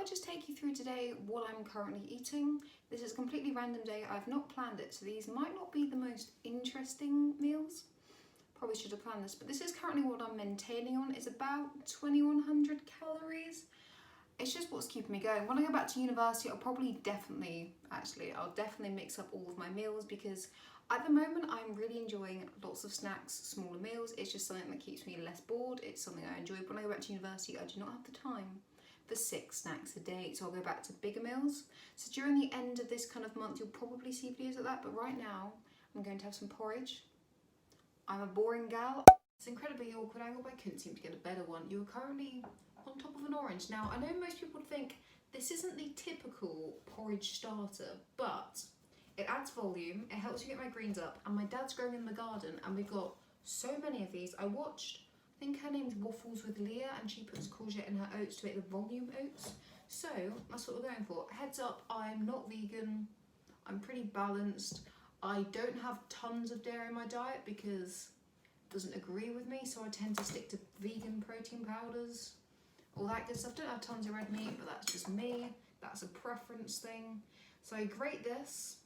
I'd just take you through today what I'm currently eating. This is a completely random day, I've not planned it, so these might not be the most interesting meals. Probably should have planned this, but this is currently what I'm maintaining on. It's about 2100 calories. It's just what's keeping me going. When I go back to university, I'll definitely mix up all of my meals, because at the moment I'm really enjoying lots of snacks, smaller meals. It's just something that keeps me less bored. It's something I enjoy. But when I go back to university, I do not have the time for 6 snacks a day, so I'll go back to bigger meals. So during the end of this kind of month, you'll probably see videos of that, but right now I'm going to have some porridge. I'm a boring gal. It's an incredibly awkward angle, but I couldn't seem to get a better one. You are currently on top of an orange. Now, I know most people would think this isn't the typical porridge starter, but it adds volume, it helps you get my greens up, and my dad's growing in the garden, and we've got so many of these. I watched, I think her name's Waffles with Leah, and she puts courgette in her oats to make the volume oats. So that's what we're going for. Heads up, I'm not vegan, I'm pretty balanced. I don't have tons of dairy in my diet because it doesn't agree with me, so I tend to stick to vegan protein powders, all that good stuff. Don't have tons of red meat, but that's just me. That's a preference thing. So I grate this.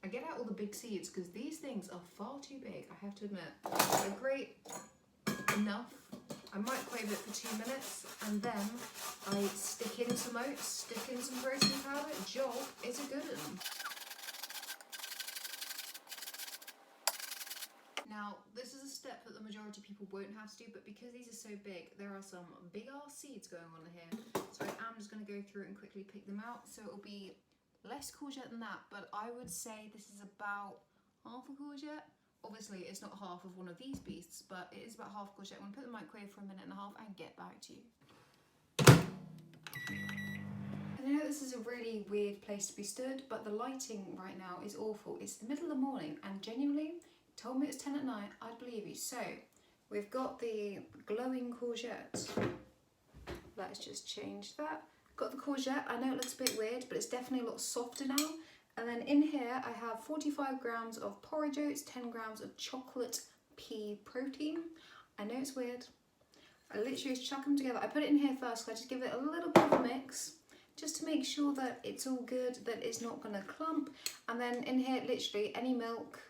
I get out all the big seeds because these things are far too big, I have to admit. I grate enough. I microwave it for 2 minutes, and then I stick in some oats, stick in some protein powder. Job is a good one. Now, this is a step that the majority of people won't have to do, but because these are so big, there are some big ass seeds going on here. So I am just going to go through and quickly pick them out. So it'll be less courgette than that, but I would say this is about half a courgette. Obviously, it's not half of one of these beasts, but it is about half courgette. I'm going to put the microwave for 1.5 minutes and get back to you. I know this is a really weird place to be stood, but the lighting right now is awful. It's the middle of the morning, and genuinely, told me it's 10 at night, I'd believe you. So, we've got the glowing courgette. Let's just change that. Got the courgette. I know it looks a bit weird, but it's definitely a lot softer now. And then in here, I have 45 grams of porridge oats, 10 grams of chocolate pea protein. I know it's weird. I literally just chuck them together. I put it in here first, so I just give it a little bit of a mix, just to make sure that it's all good, that it's not gonna clump. And then in here, literally any milk,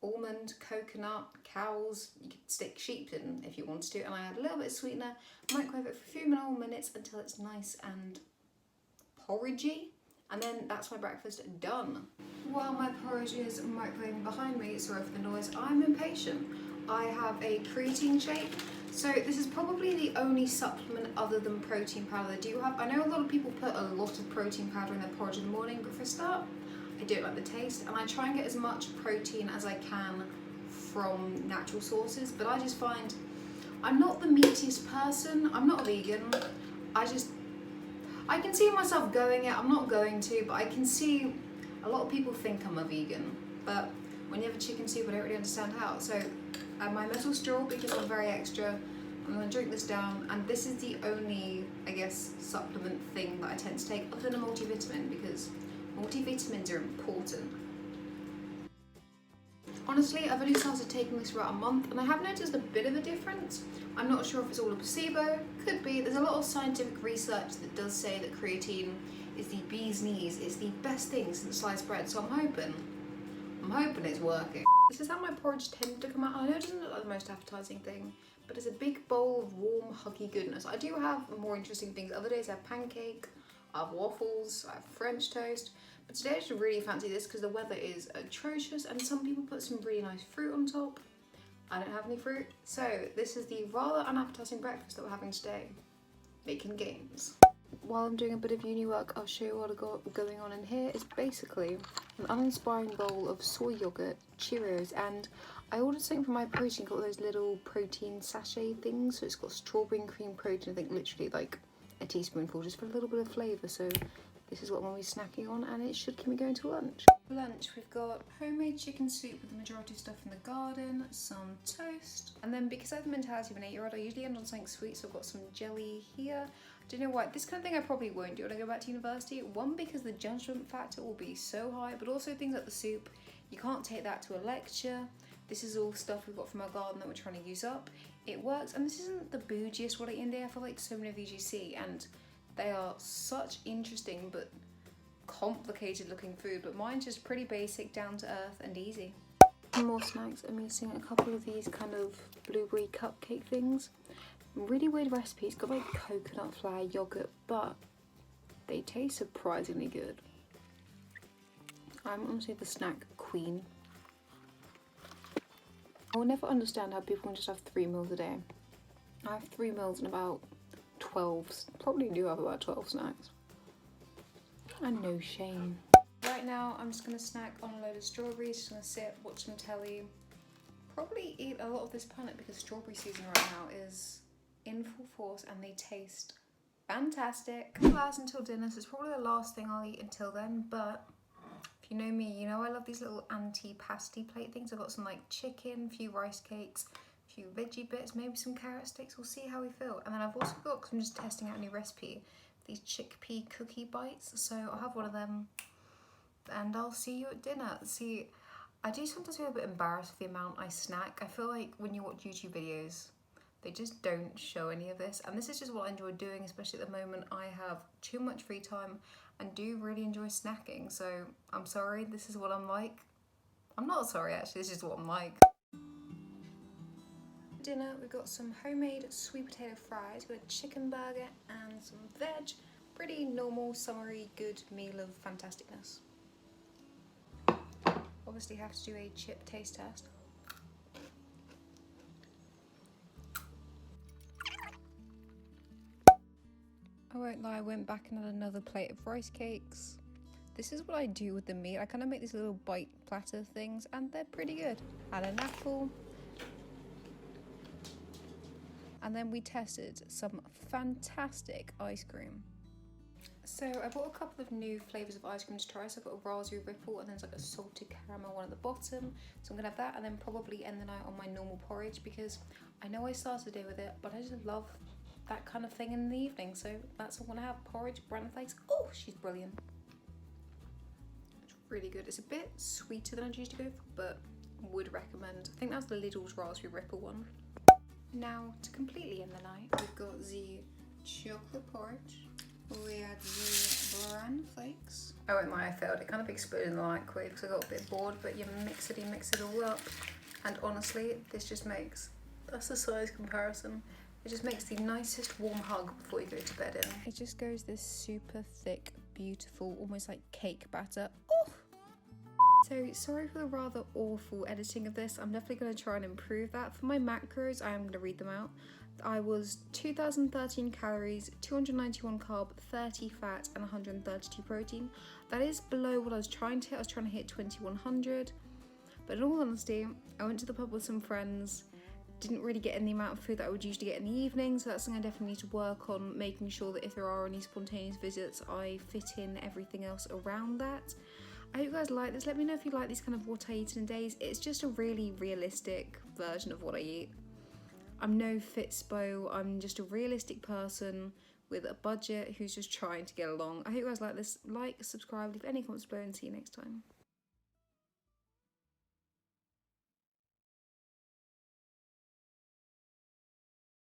almond, coconut, cows, you could stick sheep in if you wanted to, and I add a little bit of sweetener, microwave it for a few more minutes until it's nice and porridgey, and then that's my breakfast done. While my porridge is microwaving behind me, sorry for the noise, I'm impatient. I have a creatine shake. So this is probably the only supplement other than protein powder that I do have. I know a lot of people put a lot of protein powder in their porridge in the morning, but for a start, I don't like the taste, and I try and get as much protein as I can from natural sources, but I just find I'm not the meatiest person. I'm not a vegan. I can see myself going it. I'm not going to, but I can see a lot of people think I'm a vegan, but when you have a chicken soup, I don't really understand how. So my metal straw, because I'm very extra, I'm going to drink this down, and this is the only, I guess, supplement thing that I tend to take other than a multivitamin, because multivitamins are important. Honestly, I've only started taking this for about a month, and I have noticed a bit of a difference. I'm not sure if it's all a placebo, could be. There's a lot of scientific research that does say that creatine is the bee's knees, it's the best thing since sliced bread, so I'm hoping it's working. This is how my porridge tends to come out. I know it doesn't look like the most appetizing thing, but it's a big bowl of warm, huggy goodness. I do have more interesting things. Other days I have pancake, I have waffles, I have French toast, but today I just really fancy this because the weather is atrocious, and some people put some really nice fruit on top. I don't have any fruit, so this is the rather unappetizing breakfast that we're having today. Making gains. While I'm doing a bit of uni work, I'll show you what I've got going on in here. It's basically an uninspiring bowl of soy yogurt, Cheerios, and I ordered something from my protein, got those little protein sachet things, so it's got strawberry and cream protein, I think literally like a teaspoonful, just for a little bit of flavour. So this is what I'm going to be snacking on, and it should keep me going to lunch. For lunch, we've got homemade chicken soup with the majority of stuff in the garden, some toast, and then because I have the mentality of an 8-year-old, I usually end on something sweet, so I've got some jelly here. I don't know why, this kind of thing I probably won't do when I go back to university. One, because the judgment factor will be so high, but also things like the soup, you can't take that to a lecture. This is all stuff we've got from our garden that we're trying to use up. It works, and this isn't the bougiest what I eat in there. I feel like so many of these you see, and They are such interesting but complicated looking food, but mine's just pretty basic, down to earth and easy. More snacks. I'm using a couple of these kind of blueberry cupcake things. Really weird recipes, got like coconut flour, yogurt, but they taste surprisingly good. I'm honestly the snack queen. I will never understand how people can just have 3 meals a day. I have 3 meals and about 12, probably do have about 12 snacks. And no shame. Right now I'm just gonna snack on a load of strawberries, just gonna sit, watch some telly. Probably eat a lot of this punnet because strawberry season right now is in full force and they taste fantastic. Hours until dinner, so it's probably the last thing I'll eat until then, but if you know me, you know I love these little anti-pasty plate things. I've got some like chicken, a few rice cakes, a few veggie bits, maybe some carrot sticks, we'll see how we feel. And then I've also got, because I'm just testing out a new recipe, these chickpea cookie bites, so I'll have one of them and I'll see you at dinner. See, I do sometimes feel a bit embarrassed with the amount I snack. I feel like when you watch YouTube videos, they just don't show any of this, and this is just what I enjoy doing, especially at the moment. I have too much free time and do really enjoy snacking, so I'm sorry, this is what I'm like. I'm not sorry actually, this is what I'm like. For dinner, we've got some homemade sweet potato fries, we've got a chicken burger and some veg. Pretty normal, summery, good meal of fantasticness. Obviously have to do a chip taste test. I won't lie, I went back and had another plate of rice cakes. This is what I do with the meat. I kind of make these little bite platter things and they're pretty good. Had an apple. And then we tested some fantastic ice cream. So I bought a couple of new flavours of ice cream to try. So I've got a raspberry ripple and then there's like a salted caramel one at the bottom. So I'm gonna have that and then probably end the night on my normal porridge because I know I started the day with it, but I just love that kind of thing in the evening. So that's what I'm gonna have, porridge, brown flakes. Oh, she's brilliant. It's really good. It's a bit sweeter than I'd usually go for, but would recommend. I think that's the Lidl's raspberry ripple one. Now, to completely end the night, we've got the chocolate porridge. We had the bran flakes. I won't lie, I failed. It kind of exploded in the microwave because I got a bit bored, but you mix it all up. And honestly, this just makes, that's the size comparison. It just makes the nicest warm hug before you go to bed in. It just goes this super thick, beautiful, almost like cake batter. Oh! So sorry for the rather awful editing of this. I'm definitely going to try and improve that. For my macros, I am going to read them out. I was 2013 calories, 291 carb, 30 fat and 132 protein. That is below what I was trying to hit. I was trying to hit 2100. But in all honesty, I went to the pub with some friends, didn't really get in the amount of food that I would usually get in the evening, so that's something I definitely need to work on, making sure that if there are any spontaneous visits, I fit in everything else around that. I hope you guys like this. Let me know if you like these kind of what I eat in days. It's just a really realistic version of what I eat. I'm no Fitspo, I'm just a realistic person with a budget who's just trying to get along. I hope you guys like this. Like, subscribe, leave any comments below and see you next time.